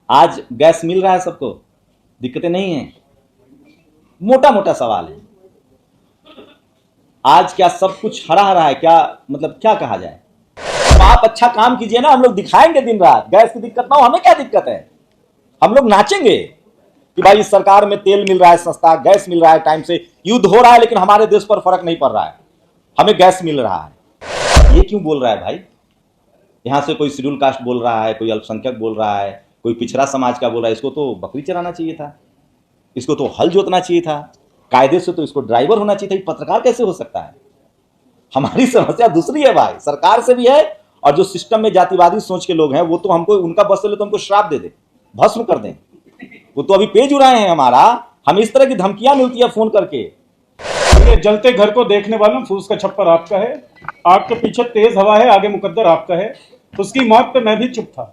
आज गैस मिल रहा है सबको, दिक्कतें नहीं है। मोटा मोटा सवाल है, आज क्या सब कुछ हरा हरा है क्या? मतलब क्या कहा जाए? तो आप अच्छा काम कीजिए ना, हम लोग दिखाएंगे दिन रात। गैस की दिक्कत ना हो, हमें क्या दिक्कत है? हम लोग नाचेंगे कि भाई इस सरकार में तेल मिल रहा है सस्ता, गैस मिल रहा है टाइम से, युद्ध हो रहा है लेकिन हमारे देश पर फर्क नहीं पड़ रहा है, हमें गैस मिल रहा है। ये क्यों बोल रहा है भाई? यहां से कोई शेड्यूल कास्ट बोल रहा है, कोई अल्पसंख्यक बोल रहा है, कोई पिछड़ा समाज का बोल रहा है। इसको तो बकरी चराना चाहिए था, इसको तो हल जोतना चाहिए था, कायदे से तो इसको ड्राइवर होना चाहिए था। पत्रकार कैसे हो सकता है? हमारी समस्या दूसरी है भाई, सरकार से भी है, और जो सिस्टम में जातिवादी सोच के लोग हैं वो तो हमको, उनका बस चले तो हमको श्राप दे दे, भस्म कर दें। वो तो अभी पेज उड़ाए हैं हमारा, हमें इस तरह की धमकियां मिलती है फोन करके। ये जलते घर को देखने वालों, फूस का छप्पर आपका है, आग के पीछे तेज हवा है, आगे मुकद्दर आपका है। उसकी मौत पे मैं भी चुप था,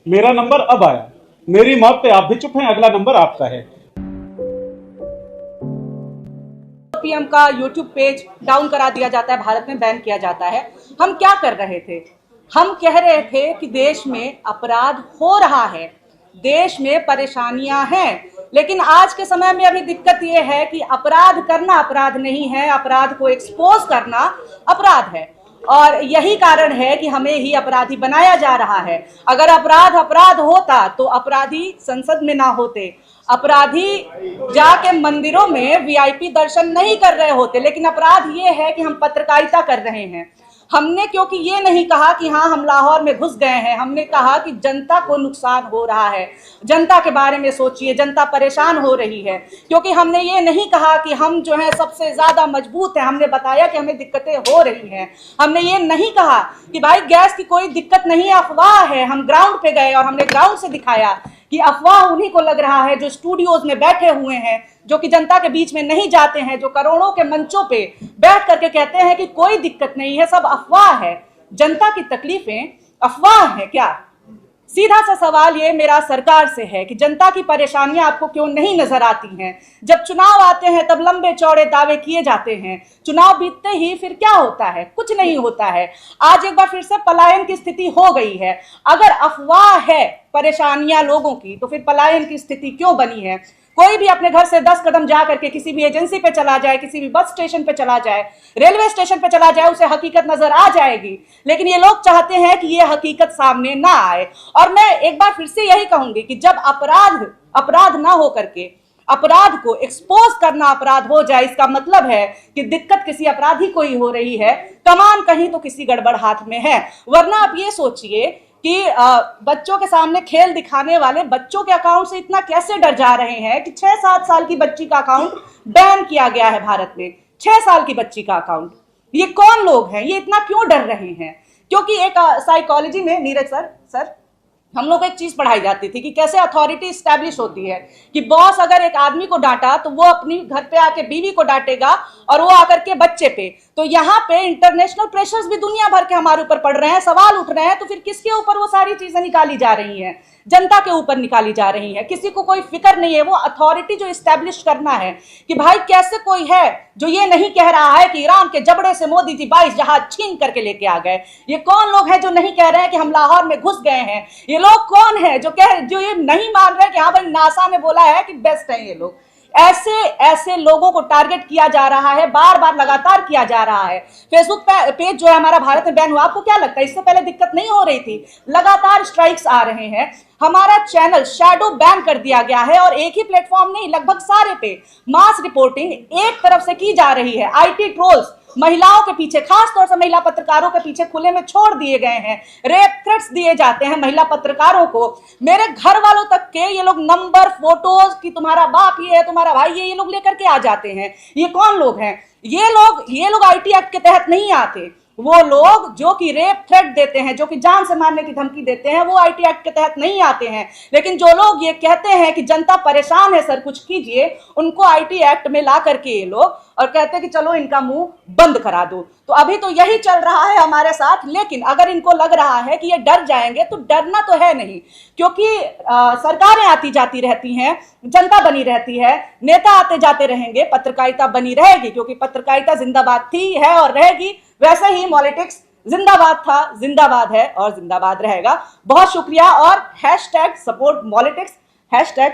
मेरा नंबर अब आया, मेरी मौत पे आप भी चुप हैं, अगला नंबर आपका है। पीएम का यूट्यूब पेज डाउन करा दिया जाता है, भारत में बैन किया जाता है। हम क्या कर रहे थे? हम कह रहे थे कि देश में अपराध हो रहा है, देश में परेशानियां हैं, लेकिन आज के समय में अभी दिक्कत यह है कि अपराध करना अपराध नहीं है, अपराध को एक्सपोज करना अपराध है। और यही कारण है कि हमें ही अपराधी बनाया जा रहा है। अगर अपराध होता तो अपराधी संसद में ना होते, अपराधी जाके मंदिरों में वीआईपी दर्शन नहीं कर रहे होते। लेकिन अपराध ये है कि हम पत्रकारिता कर रहे हैं। हमने क्योंकि ये नहीं कहा कि हाँ हम लाहौर में घुस गए हैं, हमने कहा कि जनता को नुकसान हो रहा है, जनता के बारे में सोचिए, जनता परेशान हो रही है। क्योंकि हमने ये नहीं कहा कि हम जो है सबसे ज्यादा मजबूत हैं, हमने बताया कि हमें दिक्कतें हो रही हैं। हमने ये नहीं कहा कि भाई गैस की कोई दिक्कत नहीं है, अफवाह है। हम ग्राउंड पे गए और हमने ग्राउंड से दिखाया कि अफवाह उन्हीं को लग रहा है जो स्टूडियोज में बैठे हुए हैं, जो कि जनता के बीच में नहीं जाते हैं, जो करोड़ों के मंचों पे बैठ करके कहते हैं कि कोई दिक्कत नहीं है, सब अफवाह है। जनता की तकलीफें अफवाह है क्या? सीधा सा सवाल ये मेरा सरकार से है कि जनता की परेशानियां आपको क्यों नहीं नजर आती हैं? जब चुनाव आते हैं तब लंबे चौड़े दावे किए जाते हैं, चुनाव बीतते ही फिर क्या होता है? कुछ नहीं होता है। आज एक बार फिर से पलायन की स्थिति हो गई है। अगर अफवाह है परेशानियां लोगों की, तो फिर पलायन की स्थिति क्यों बनी है? कोई भी अपने घर से 10 कदम जा करके किसी भी एजेंसी पे चला जाए, किसी भी बस स्टेशन पे चला जाए, रेलवे स्टेशन पे चला जाए, उसे हकीकत नजर आ जाएगी। लेकिन ये लोग चाहते हैं कि ये हकीकत सामने ना आए। और मैं एक बार फिर से यही कहूंगी कि जब अपराध ना हो करके अपराध को एक्सपोज करना अपराध हो जाए, इसका मतलब है कि दिक्कत किसी अपराधी को ही हो रही है, कमान कहीं तो किसी गड़बड़ हाथ में है। वरना आप ये सोचिए कि बच्चों के सामने खेल दिखाने वाले बच्चों के अकाउंट से इतना कैसे डर जा रहे हैं कि 6-7 साल की बच्ची का अकाउंट बैन किया गया है भारत में। 6 साल की बच्ची का अकाउंट। ये कौन लोग हैं? ये इतना क्यों डर रहे हैं? क्योंकि एक साइकोलॉजी में, नीरज सर हम लोग को एक चीज पढ़ाई जाती थी कि कैसे अथॉरिटी स्टैब्लिश होती है, कि बॉस अगर एक आदमी को डांटा तो वो अपनी घर पे आके बीवी को डांटेगा और वो आकर के बच्चे पे। तो यहाँ पे इंटरनेशनल प्रेशर्स भी दुनिया भर के हमारे ऊपर पड़ रहे हैं, सवाल उठ रहे हैं। तो फिर किसके ऊपर वो सारी चीजें निकाली जा रही हैं? जनता के ऊपर निकाली जा रही है। किसी को कोई फिक्र नहीं है। वो अथॉरिटी जो इस्टेब्लिश करना है कि भाई कैसे कोई है जो ये नहीं कह रहा है कि ईरान के जबड़े से मोदी जी 22 जहाज छीन करके लेके आ गए। ये कौन लोग हैं जो नहीं कह रहे हैं कि हम लाहौर में घुस गए हैं? ये लोग कौन है जो ये नहीं मान रहे कि हाँ भाई नासा ने बोला है कि बेस्ट है ये लोग? ऐसे लोगों को टारगेट किया जा रहा है, बार बार लगातार किया जा रहा है। फेसबुक पेज जो है हमारा भारत में बैन हुआ, आपको क्या लगता है इससे पहले दिक्कत नहीं हो रही थी? लगातार स्ट्राइक्स आ रहे हैं। हमारा चैनल शैडो बैन कर दिया गया है और एक ही प्लेटफॉर्म नहीं, लगभग सारे पे मास रिपोर्टिंग एक तरफ से की जा रही है। आईटी ट्रोल्स महिलाओं के पीछे, खास तौर से महिला पत्रकारों के पीछे खुले में छोड़ दिए गए हैं। रेप थ्रेट्स दिए जाते हैं महिला पत्रकारों को। मेरे घर वालों तक के ये लोग नंबर, फोटोज कि तुम्हारा बाप ये है, तुम्हारा भाई ये लोग लेकर के आ जाते हैं। ये कौन लोग हैं? ये लोग आईटी एक्ट के तहत नहीं आते। वो लोग जो कि रेप थ्रेट देते हैं, जो कि जान से मारने की धमकी देते हैं, वो आईटी एक्ट के तहत नहीं आते हैं। लेकिन जो लोग ये कहते हैं कि जनता परेशान है सर कुछ कीजिए, उनको आईटी एक्ट में ला करके ये लोग और कहते हैं कि चलो इनका मुंह बंद करा दो। तो अभी तो यही चल रहा है हमारे साथ। लेकिन अगर इनको लग रहा है कि ये डर जाएंगे, तो डरना तो है नहीं, क्योंकि सरकारें आती जाती रहती हैं, जनता बनी रहती है, नेता आते जाते रहेंगे, पत्रकारिता बनी रहेगी, क्योंकि पत्रकारिता जिंदाबाद थी, है और रहेगी। वैसे ही पॉलिटिक्स जिंदाबाद था, जिंदाबाद है और जिंदाबाद रहेगा। बहुत शुक्रिया। और #सपोर्ट पॉलिटिक्स,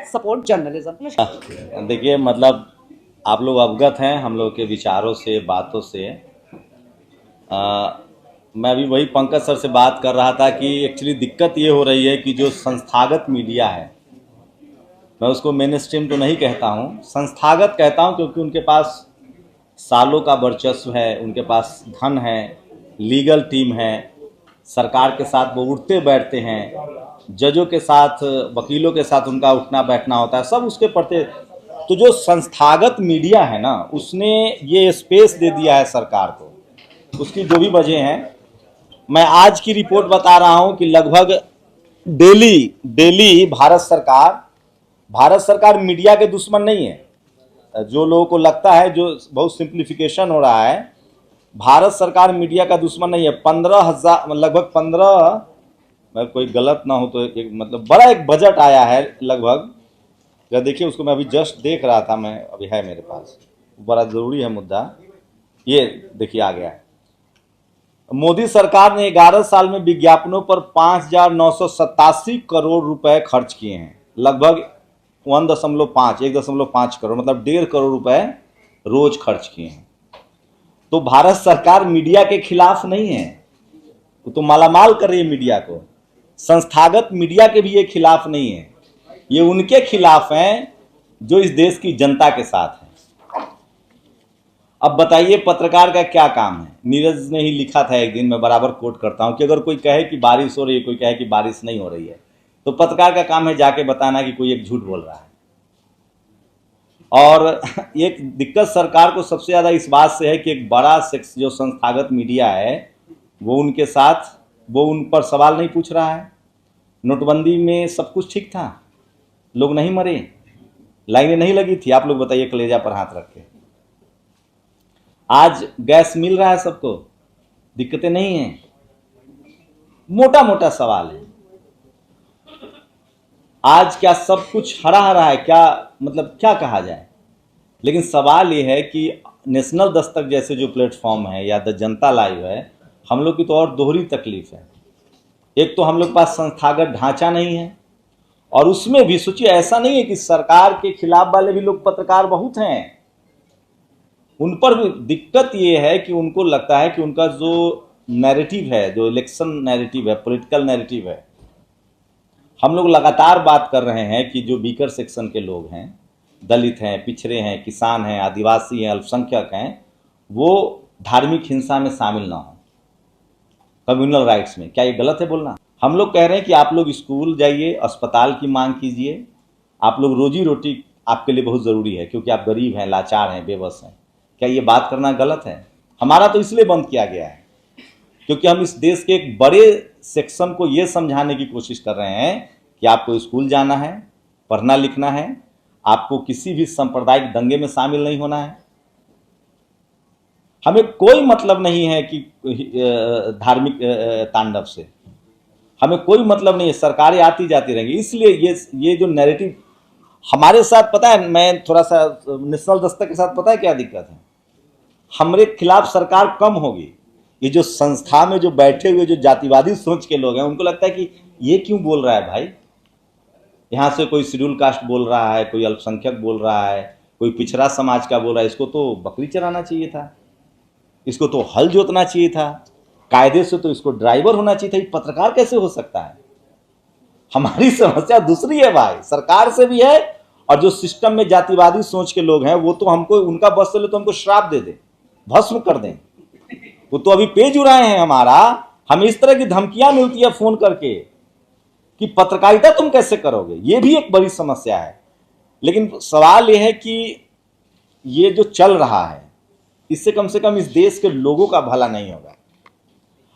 #सपोर्ट जर्नलिज्म। देखिए, मतलब आप लोग अवगत हैं हम लोग के विचारों से, बातों से। मैं अभी वही पंकज सर से बात कर रहा था कि एक्चुअली दिक्कत ये हो रही है कि जो संस्थागत मीडिया है, मैं उसको मेन स्ट्रीम तो नहीं कहता हूँ, संस्थागत कहता हूँ, क्योंकि उनके पास सालों का वर्चस्व है, उनके पास धन है, लीगल टीम है, सरकार के साथ वो उठते बैठते हैं, जजों के साथ, वकीलों के साथ उनका उठना बैठना होता है, सब उसके पड़ते। तो जो संस्थागत मीडिया है ना, उसने ये स्पेस दे दिया है सरकार को। उसकी जो भी वजह हैं, मैं आज की रिपोर्ट बता रहा हूं कि लगभग डेली भारत सरकार मीडिया के दुश्मन नहीं है। जो लोगों को लगता है, जो बहुत सिंप्लीफिकेशन हो रहा है, भारत सरकार मीडिया का दुश्मन नहीं है। 15,000 लगभग 15, मैं कोई गलत ना हो तो एक मतलब बड़ा एक बजट आया है लगभग। जब देखिए उसको, मैं अभी जस्ट देख रहा था, मैं अभी है मेरे पास, बड़ा ज़रूरी है मुद्दा। ये देखिए आ गया है। मोदी सरकार ने 11 साल में विज्ञापनों पर 5,987 करोड़ रुपए खर्च किए हैं। लगभग 1.5 करोड़, मतलब 1.5 करोड़ रुपए रोज खर्च किए हैं। तो भारत सरकार मीडिया के खिलाफ नहीं है, वो तो मालामाल कर रही है मीडिया को। संस्थागत मीडिया के भी ये खिलाफ नहीं है, ये उनके खिलाफ हैं जो इस देश की जनता के साथ हैं। अब बताइए पत्रकार का क्या काम है? नीरज ने ही लिखा था एक दिन, मैं बराबर कोट करता हूं कि अगर कोई कहे कि बारिश हो रही है, कोई कहे कि बारिश नहीं हो रही है, तो पत्रकार का काम है जाके बताना कि कोई एक झूठ बोल रहा है। और एक दिक्कत सरकार को सबसे ज्यादा इस बात से है कि एक बड़ा सेक्स जो संस्थागत मीडिया है, वो उनके साथ, वो उन पर सवाल नहीं पूछ रहा है। नोटबंदी में सब कुछ ठीक था, लोग नहीं मरे, लाइनें नहीं लगी थी। आप लोग बताइए कलेजा पर हाथ रख के। आज गैस मिल रहा है सबको, दिक्कतें नहीं हैं। मोटा मोटा सवाल है, आज क्या सब कुछ हरा हरा है? क्या मतलब क्या कहा जाए? लेकिन सवाल ये है कि नेशनल दस्तक जैसे जो प्लेटफॉर्म है या द जनता लाइव है, हम लोग की तो और दोहरी तकलीफ है। एक तो हम लोग के पास संस्थागत ढांचा नहीं है, और उसमें भी सोचिए ऐसा नहीं है कि सरकार के खिलाफ वाले भी लोग पत्रकार बहुत हैं, उन पर भी दिक्कत ये है कि उनको लगता है कि उनका जो नैरेटिव है, जो इलेक्शन नैरेटिव है, पॉलिटिकल नैरेटिव है, हम लोग लगातार बात कर रहे हैं कि जो वीकर सेक्शन के लोग हैं, दलित हैं, पिछड़े हैं, किसान हैं, आदिवासी हैं, अल्पसंख्यक हैं, वो धार्मिक हिंसा में शामिल ना हो, कम्युनल राइट्स में। क्या ये गलत है बोलना? हम लोग कह रहे हैं कि आप लोग स्कूल जाइए, अस्पताल की मांग कीजिए, आप लोग रोजी रोटी आपके लिए बहुत ज़रूरी है, क्योंकि आप गरीब हैं, लाचार हैं, बेबस हैं। क्या ये बात करना गलत है? हमारा तो इसलिए बंद किया गया है क्योंकि हम इस देश के एक बड़े सेक्शन को ये समझाने की कोशिश कर रहे हैं कि आपको स्कूल जाना है, पढ़ना लिखना है, आपको किसी भी सांप्रदायिक दंगे में शामिल नहीं होना है। हमें कोई मतलब नहीं है कि धार्मिक तांडव से, हमें कोई मतलब नहीं है, सरकारें आती जाती रहेंगी। इसलिए ये जो नैरेटिव हमारे साथ, पता है, मैं थोड़ा सा नेशनल दस्तक के साथ पता है क्या दिक्कत है, हमारे खिलाफ सरकार कम होगी। ये जो संस्था में जो बैठे हुए जो जातिवादी सोच के लोग हैं, उनको लगता है कि ये क्यों बोल रहा है भाई, यहाँ से कोई शेड्यूल कास्ट बोल रहा है, कोई अल्पसंख्यक बोल रहा है, कोई पिछड़ा समाज का बोल रहा है, इसको तो बकरी चराना चाहिए था, इसको तो हल जोतना चाहिए था, कायदे से तो इसको ड्राइवर होना चाहिए था। ये पत्रकार कैसे हो सकता है? हमारी समस्या दूसरी है भाई, सरकार से भी है, और जो सिस्टम में जातिवादी सोच के लोग हैं, वो तो हमको, उनका बस चले तो हमको श्राप दे दे, भस्म कर दें। वो तो अभी पेज उड़ाए हैं हमारा, हमें इस तरह की धमकियां मिलती है फोन करके कि पत्रकारिता तुम कैसे करोगे। ये भी एक बड़ी समस्या है। लेकिन सवाल यह है कि ये जो चल रहा है, इससे कम से कम इस देश के लोगों का भला नहीं होगा।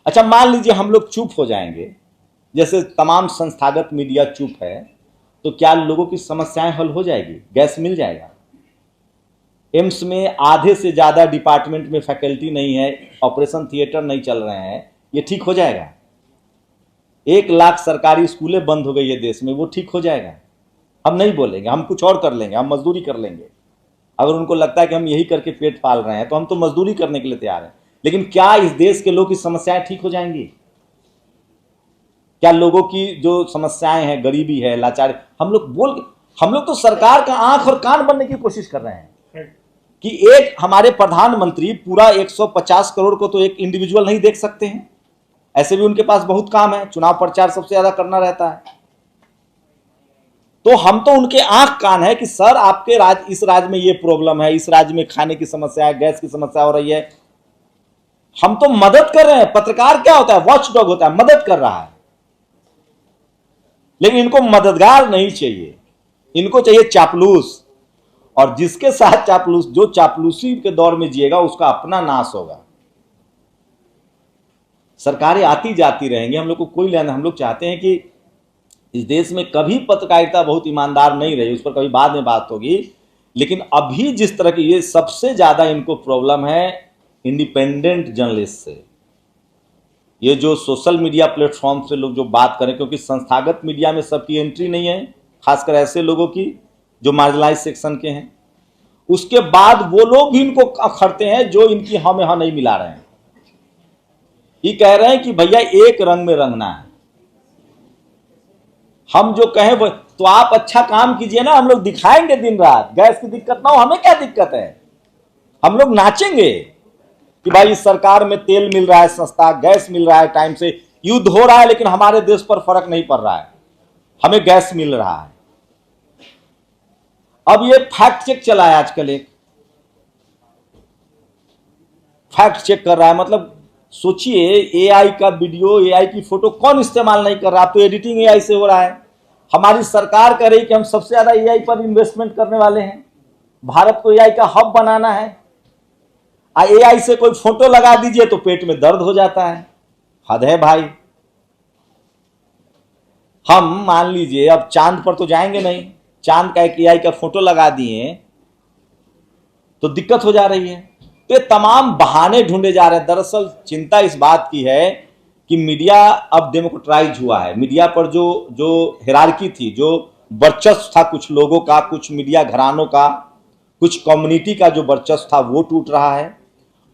अच्छा, मान लीजिए हम लोग चुप हो जाएंगे, जैसे तमाम संस्थागत मीडिया चुप है, तो क्या लोगों की समस्याएं हल हो जाएगी? गैस मिल जाएगा? एम्स में आधे से ज़्यादा डिपार्टमेंट में फैकल्टी नहीं है, ऑपरेशन थिएटर नहीं चल रहे हैं, ये ठीक हो जाएगा? 1 लाख सरकारी स्कूलें बंद हो गई है देश में, वो ठीक हो जाएगा? हम नहीं बोलेंगे, हम कुछ और कर लेंगे, हम मजदूरी कर लेंगे। अगर उनको लगता है कि हम यही करके पेट पाल रहे हैं, तो हम तो मजदूरी करने के लिए तैयार हैं। लेकिन क्या इस देश के लोगों की समस्याएं ठीक हो जाएंगी? क्या लोगों की जो समस्याएं हैं, गरीबी है, लाचारी, हम लोग तो सरकार का आंख और कान बनने की कोशिश कर रहे हैं कि एक हमारे प्रधानमंत्री पूरा 150 करोड़ को तो एक इंडिविजुअल नहीं देख सकते हैं। ऐसे भी उनके पास बहुत काम है, चुनाव प्रचार सबसे ज्यादा करना रहता है। तो हम तो उनके आंख कान है कि सर आपके इस राज्य में ये प्रॉब्लम है, इस राज्य में खाने की समस्या है, गैस की समस्या हो रही है। हम तो मदद कर रहे हैं। पत्रकार क्या होता है? वॉच डॉग होता है, मदद कर रहा है। लेकिन इनको मददगार नहीं चाहिए, इनको चाहिए चापलूस। और जिसके साथ चापलूस, जो चापलूसी के दौर में जिएगा उसका अपना नाश होगा। सरकारें आती जाती रहेंगी, हम लोग को कोई लेना। हम लोग चाहते हैं कि इस देश में कभी पत्रकारिता बहुत ईमानदार नहीं रही, उस पर कभी बाद में बात होगी। लेकिन अभी जिस तरह की ये सबसे ज्यादा इनको प्रॉब्लम है इंडिपेंडेंट जर्नलिस्ट से, ये जो सोशल मीडिया प्लेटफॉर्म से लोग जो बात करें, क्योंकि संस्थागत मीडिया में सबकी एंट्री नहीं है, खासकर ऐसे लोगों की जो मार्जिनलाइज सेक्शन के हैं। उसके बाद वो लोग भी इनको अखड़ते हैं जो इनकी हाँ में हाँ नहीं मिला रहे हैं। ये कह रहे हैं कि भैया एक रंग में रंगना है, हम जो कहें वो। तो आप अच्छा काम कीजिए ना, हम लोग दिखाएंगे दिन रात। गैस की दिक्कत ना हो, हमें क्या दिक्कत है? हम लोग नाचेंगे कि भाई इस सरकार में तेल मिल रहा है सस्ता, गैस मिल रहा है टाइम से, युद्ध हो रहा है लेकिन हमारे देश पर फर्क नहीं पड़ रहा है, हमें गैस मिल रहा है। अब ये फैक्ट चेक चला है आजकल, एक फैक्ट चेक कर रहा है। मतलब सोचिए, एआई का वीडियो, एआई की फोटो कौन इस्तेमाल नहीं कर रहा? तो एडिटिंग एआई से हो रहा है। हमारी सरकार कह रही कि हम सबसे ज्यादा एआई पर इन्वेस्टमेंट करने वाले हैं, भारत को एआई का हब बनाना है। एआई से कोई फोटो लगा दीजिए तो पेट में दर्द हो जाता है। हद है भाई। हम मान लीजिए अब चांद पर तो जाएंगे नहीं, चांद का एक एआई का फोटो लगा दिए तो दिक्कत हो जा रही है। तो ये तमाम बहाने ढूंढे जा रहे हैं। दरअसल चिंता इस बात की है कि मीडिया अब डेमोक्रेटाइज हुआ है। मीडिया पर जो हिरार्की थी, जो वर्चस्व था कुछ लोगों का, कुछ मीडिया घरानों का, कुछ कम्युनिटी का जो वर्चस्व था वो टूट रहा है।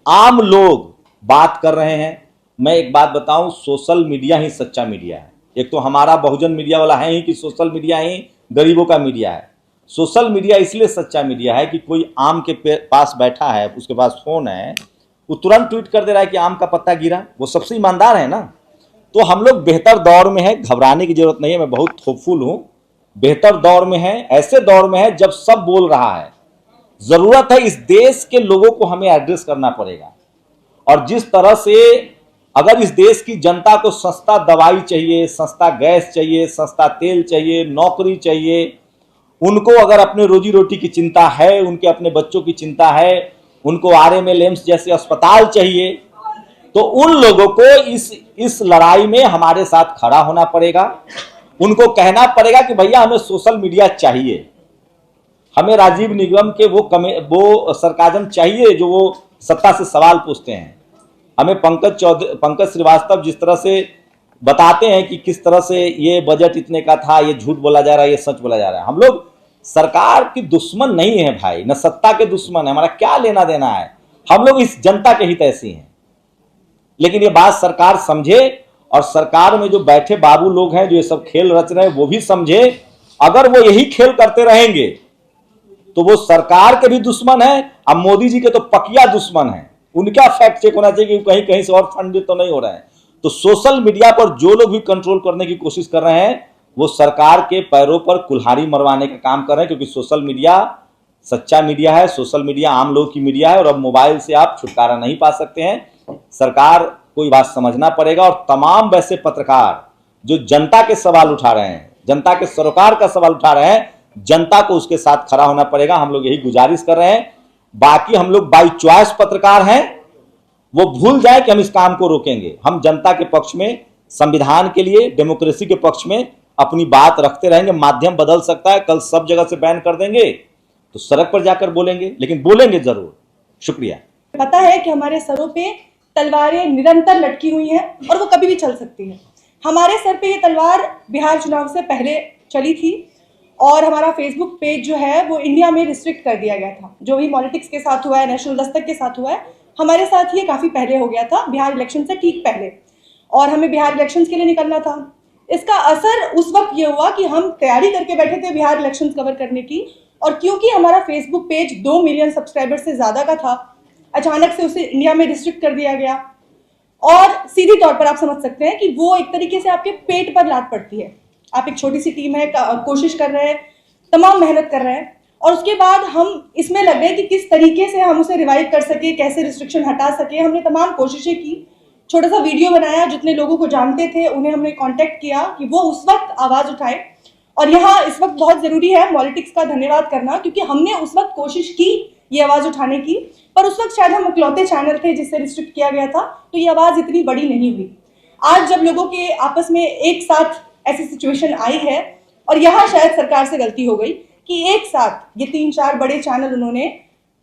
आम लोग बात कर रहे हैं। मैं एक बात बताऊं, सोशल मीडिया ही सच्चा मीडिया है। एक तो हमारा बहुजन मीडिया वाला है ही कि सोशल मीडिया ही गरीबों का मीडिया है। सोशल मीडिया इसलिए सच्चा मीडिया है कि कोई आम के पास बैठा है, उसके पास फोन है, वो तुरंत ट्वीट कर दे रहा है कि आम का पत्ता गिरा। वो सबसे ईमानदार है ना। तो हम लोग बेहतर दौर में है, घबराने की जरूरत नहीं है। मैं बहुत होपफुल हूं, बेहतर दौर में है, ऐसे दौर में है जब सब बोल रहा है। जरूरत है इस देश के लोगों को हमें एड्रेस करना पड़ेगा। और जिस तरह से अगर इस देश की जनता को सस्ता दवाई चाहिए, सस्ता गैस चाहिए, सस्ता तेल चाहिए, नौकरी चाहिए, उनको अगर अपने रोजी रोटी की चिंता है, उनके अपने बच्चों की चिंता है, उनको आरएमएल एम्स जैसे अस्पताल चाहिए, तो उन लोगों को इस लड़ाई में हमारे साथ खड़ा होना पड़ेगा। उनको कहना पड़ेगा कि भैया हमें सोशल मीडिया चाहिए, हमें राजीव निगम के वो सरकाजम चाहिए जो वो सत्ता से सवाल पूछते हैं। हमें पंकज श्रीवास्तव जिस तरह से बताते हैं कि किस तरह से ये बजट इतने का था, ये झूठ बोला जा रहा है, ये सच बोला जा रहा है। हम लोग सरकार की दुश्मन नहीं है भाई, न सत्ता के दुश्मन है, हमारा क्या लेना देना है। हम लोग इस जनता के हित ऐसी हैं। लेकिन ये बात सरकार समझे, और सरकार में जो बैठे बाबू लोग हैं जो ये सब खेल रच रहे हैं वो भी समझे। अगर वो यही खेल करते रहेंगे तो वो सरकार के भी दुश्मन है, अब मोदी जी के तो पकिया दुश्मन है। उनका फैक्ट चेक होना चाहिए कि कहीं कहीं से और फंडित तो नहीं हो रहा है। तो सोशल मीडिया पर जो लोग भी कंट्रोल करने की कोशिश कर रहे हैं वो सरकार के पैरों पर कुल्हाड़ी मरवाने का काम कर रहे हैं, क्योंकि सोशल मीडिया सच्चा मीडिया है, सोशल मीडिया आम लोग की मीडिया है, और अब मोबाइल से आप छुटकारा नहीं पा सकते हैं। सरकार को ये बात समझना पड़ेगा। और तमाम वैसे पत्रकार जो जनता के सवाल उठा रहे हैं, जनता के सरोकार का सवाल उठा रहे हैं, जनता को उसके साथ खड़ा होना पड़ेगा। हम लोग यही गुजारिश कर रहे हैं। बाकी हम लोग बाई चॉइस पत्रकार हैं, वो भूल जाए कि हम इस काम को रोकेंगे। हम जनता के पक्ष में, संविधान के लिए, डेमोक्रेसी के पक्ष में अपनी बात रखते रहेंगे। माध्यम बदल सकता है, कल सब जगह से बैन कर देंगे तो सड़क पर जाकर बोलेंगे, लेकिन बोलेंगे जरूर। शुक्रिया। पता है कि हमारे सरों पे तलवारें निरंतर लटकी हुई हैं और वो कभी भी चल सकती हैं। हमारे सर पे ये तलवार बिहार चुनाव से पहले चली थी और हमारा फेसबुक पेज जो है वो इंडिया में रिस्ट्रिक्ट कर दिया गया था। जो भी पॉलिटिक्स के साथ हुआ है, नेशनल दस्तक के साथ हुआ है, हमारे साथ ये काफ़ी पहले हो गया था, बिहार इलेक्शन से ठीक पहले, और हमें बिहार इलेक्शंस के लिए निकलना था। इसका असर उस वक्त ये हुआ कि हम तैयारी करके बैठे थे बिहार इलेक्शंस कवर करने की, और क्योंकि हमारा फेसबुक पेज 2 मिलियन सब्सक्राइबर से ज़्यादा का था, अचानक से उसे इंडिया में रिस्ट्रिक्ट कर दिया गया। और सीधी तौर पर आप समझ सकते हैं कि वो एक तरीके से आपके पेट पर लात पड़ती है। आप एक छोटी सी टीम है, कोशिश कर रहे हैं, तमाम मेहनत कर रहे हैं, और उसके बाद हम इसमें लग गए कि किस तरीके से हम उसे रिवाइव कर सके, कैसे रिस्ट्रिक्शन हटा सके। हमने तमाम कोशिशें की, छोटा सा वीडियो बनाया, जितने लोगों को जानते थे उन्हें हमने कांटेक्ट किया कि वो उस वक्त आवाज़ उठाए। और यहाँ इस वक्त बहुत ज़रूरी है पॉलिटिक्स का धन्यवाद करना, क्योंकि हमने उस वक्त कोशिश की ये आवाज़ उठाने की, पर उस वक्त शायद हम इकलौते चैनल थे जिससे रिस्ट्रिक्ट किया गया था, तो ये आवाज़ इतनी बड़ी नहीं हुई। आज जब लोगों के आपस में एक साथ ऐसी सिचुएशन आई है, और यहाँ शायद सरकार से गलती हो गई कि एक साथ ये 3-4 बड़े चैनल उन्होंने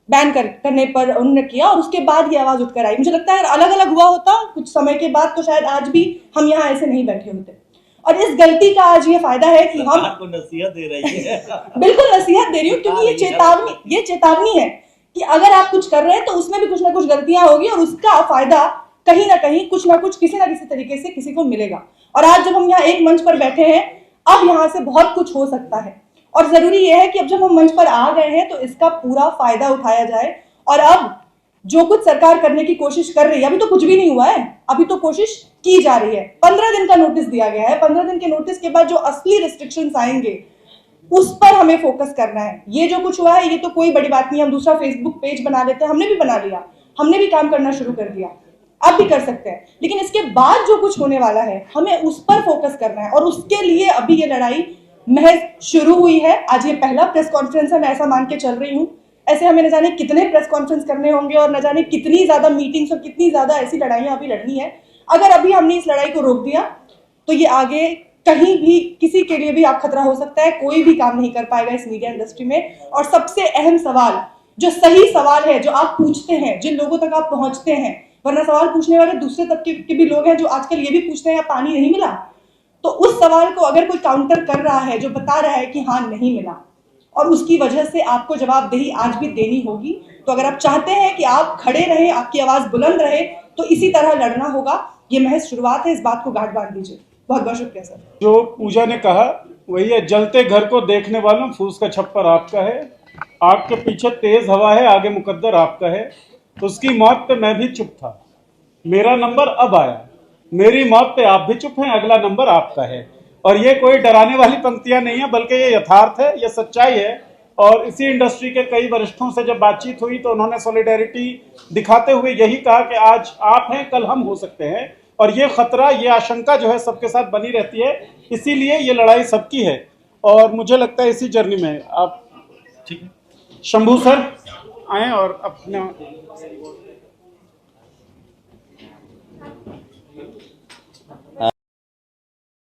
बैन करने पर उन्होंने किया, और उसके बाद ये आवाज़ उठकर आई। मुझे लगता है अलग अलग हुआ होता कुछ समय के बाद तो शायद आज भी हम यहाँ ऐसे नहीं बैठे होते। और इस गलती का आज ये फायदा है कि हम आपको नसीहत दे रही है। बिल्कुल नसीहत दे रही हूँ, क्योंकि ये चेतावनी है कि अगर आप कुछ कर रहे हैं तो उसमें भी कुछ ना कुछ गलतियां होगी, और उसका फायदा कहीं ना कहीं कुछ ना कुछ किसी ना किसी तरीके से किसी को मिलेगा। और आज जब हम यहाँ एक मंच पर बैठे हैं, अब यहाँ से बहुत कुछ हो सकता है, और जरूरी यह है कि अब जब हम मंच पर आ गए हैं तो इसका पूरा फायदा उठाया जाए। और अब जो कुछ सरकार करने की कोशिश कर रही है, अभी तो कुछ भी नहीं हुआ है, अभी तो कोशिश की जा रही है। 15 दिन का नोटिस दिया गया है, 15 दिन के नोटिस के बाद जो असली रिस्ट्रिक्शंस आएंगे उस पर हमें फोकस करना है। ये जो कुछ हुआ है ये तो कोई बड़ी बात नहीं, हम दूसरा फेसबुक पेज बना लेते हैं, हमने भी बना लिया, हमने भी काम करना शुरू कर दिया, अब भी कर सकते हैं। लेकिन इसके बाद जो कुछ होने वाला है हमें उस पर फोकस करना है, और उसके लिए अभी ये लड़ाई महज शुरू हुई है। आज ये पहला प्रेस कॉन्फ्रेंस है, मैं ऐसा मान के चल रही हूँ। ऐसे हमें न जाने कितने प्रेस कॉन्फ्रेंस करने होंगे, और न जाने कितनी ज्यादा मीटिंग्स और कितनी ज्यादा ऐसी लड़ाइयां अभी लड़नी है। अगर अभी हमने इस लड़ाई को रोक दिया तो ये आगे कहीं भी किसी के लिए भी आप खतरा हो सकता है, कोई भी काम नहीं कर पाएगा इस मीडिया इंडस्ट्री में। और सबसे अहम सवाल, जो सही सवाल है, जो आप पूछते हैं, जिन लोगों तक आप पहुंचते हैं, वरना सवाल पूछने वाले दूसरे तबके के भी लोग हैं जो आजकल ये भी पूछते हैं पानी नहीं मिला, तो उस सवाल को अगर कोई काउंटर कर रहा है, जो बता रहा है कि हाँ नहीं मिला, और उसकी वजह से आपको जवाबदेही आज भी देनी होगी, तो अगर आप चाहते हैं कि आप खड़े रहें, आपकी आवाज बुलंद रहे, तो इसी तरह लड़ना होगा। ये महज शुरुआत है, इस बात को गांठ बांध दीजिए। बहुत बहुत शुक्रिया सर। जो पूजा ने कहा वही है, जलते घर को देखने वालों फूस का छप्पर आपका है, आग के पीछे तेज हवा है, आगे मुकद्दर आपका है। उसकी मौत पे मैं भी चुप था, मेरा नंबर अब आया, मेरी मौत पे आप भी चुप हैं, अगला नंबर आपका है। और ये कोई डराने वाली पंक्तियां नहीं है, बल्कि ये यथार्थ है, ये सच्चाई है। और इसी इंडस्ट्री के कई वरिष्ठों से जब बातचीत हुई तो उन्होंने सॉलिडेरिटी दिखाते हुए यही कहा कि आज आप हैं, कल हम हो सकते हैं। और ये खतरा, ये आशंका जो है सबके साथ बनी रहती है, इसीलिए ये लड़ाई सबकी है। और मुझे लगता है इसी जर्नी में आप, ठीक है, शंभू सर आए और अपना